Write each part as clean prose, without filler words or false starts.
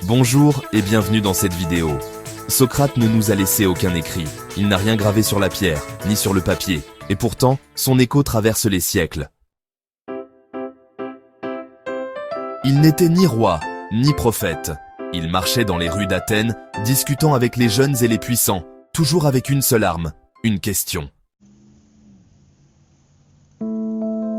Bonjour et bienvenue dans cette vidéo. Socrate ne nous a laissé aucun écrit. Il n'a rien gravé sur la pierre, ni sur le papier. Et pourtant, son écho traverse les siècles. Il n'était ni roi, ni prophète. Il marchait dans les rues d'Athènes, discutant avec les jeunes et les puissants, toujours avec une seule arme, une question.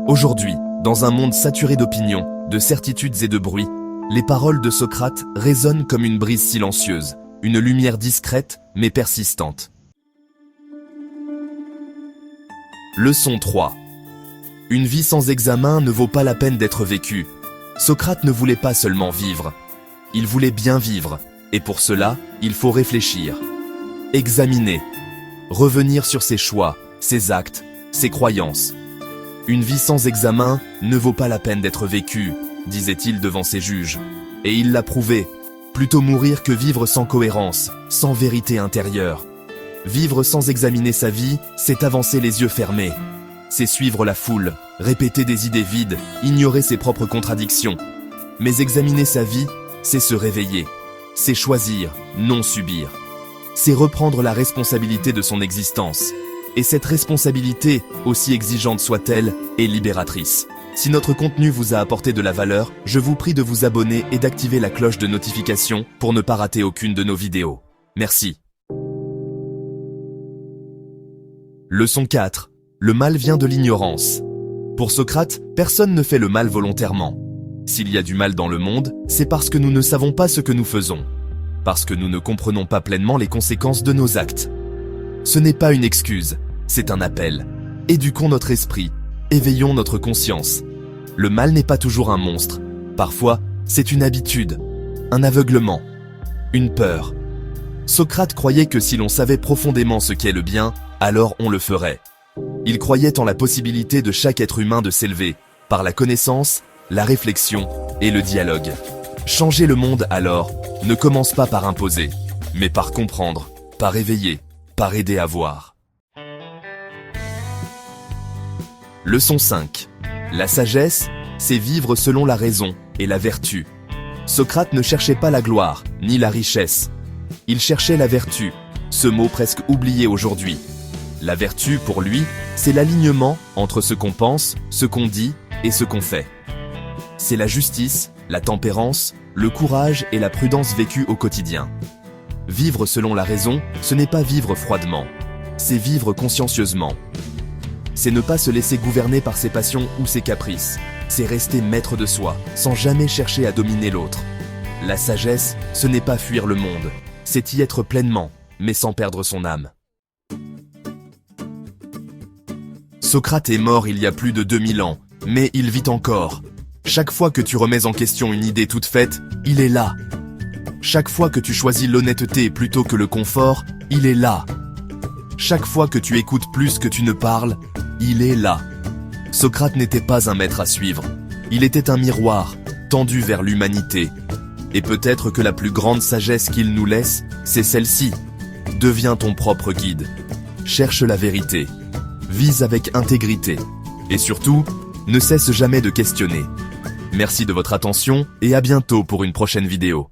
Aujourd'hui, dans un monde saturé d'opinions, de certitudes et de bruit, les paroles de Socrate résonnent comme une brise silencieuse, une lumière discrète mais persistante. Leçon 3. Une vie sans examen ne vaut pas la peine d'être vécue. Socrate ne voulait pas seulement vivre, il voulait bien vivre, et pour cela, il faut réfléchir, examiner, revenir sur ses choix, ses actes, ses croyances. Une vie sans examen ne vaut pas la peine d'être vécue, disait-il devant ses juges. Et il l'a prouvé. Plutôt mourir que vivre sans cohérence, sans vérité intérieure. Vivre sans examiner sa vie, c'est avancer les yeux fermés. C'est suivre la foule, répéter des idées vides, ignorer ses propres contradictions. Mais examiner sa vie, c'est se réveiller. C'est choisir, non subir. C'est reprendre la responsabilité de son existence. Et cette responsabilité, aussi exigeante soit-elle, est libératrice. Si notre contenu vous a apporté de la valeur, je vous prie de vous abonner et d'activer la cloche de notification pour ne pas rater aucune de nos vidéos. Merci. Leçon 4. Le mal vient de l'ignorance. Pour Socrate, personne ne fait le mal volontairement. S'il y a du mal dans le monde, c'est parce que nous ne savons pas ce que nous faisons. Parce que nous ne comprenons pas pleinement les conséquences de nos actes. Ce n'est pas une excuse, c'est un appel. Éduquons notre esprit, éveillons notre conscience. Le mal n'est pas toujours un monstre. Parfois, c'est une habitude, un aveuglement, une peur. Socrate croyait que si l'on savait profondément ce qu'est le bien, alors on le ferait. Il croyait en la possibilité de chaque être humain de s'élever, par la connaissance, la réflexion et le dialogue. Changer le monde alors ne commence pas par imposer, mais par comprendre, par éveiller, par aider à voir. Leçon 5. La sagesse, c'est vivre selon la raison et la vertu. Socrate ne cherchait pas la gloire, ni la richesse. Il cherchait la vertu, ce mot presque oublié aujourd'hui. La vertu, pour lui, c'est l'alignement entre ce qu'on pense, ce qu'on dit et ce qu'on fait. C'est la justice, la tempérance, le courage et la prudence vécue au quotidien. Vivre selon la raison, ce n'est pas vivre froidement, c'est vivre consciencieusement. C'est ne pas se laisser gouverner par ses passions ou ses caprices. C'est rester maître de soi, sans jamais chercher à dominer l'autre. La sagesse, ce n'est pas fuir le monde, c'est y être pleinement, mais sans perdre son âme. Socrate est mort il y a plus de 2000 ans, mais il vit encore. Chaque fois que tu remets en question une idée toute faite, il est là. Chaque fois que tu choisis l'honnêteté plutôt que le confort, il est là. Chaque fois que tu écoutes plus que tu ne parles, il est là. Socrate n'était pas un maître à suivre. Il était un miroir, tendu vers l'humanité. Et peut-être que la plus grande sagesse qu'il nous laisse, c'est celle-ci. Deviens ton propre guide. Cherche la vérité. Vise avec intégrité. Et surtout, ne cesse jamais de questionner. Merci de votre attention et à bientôt pour une prochaine vidéo.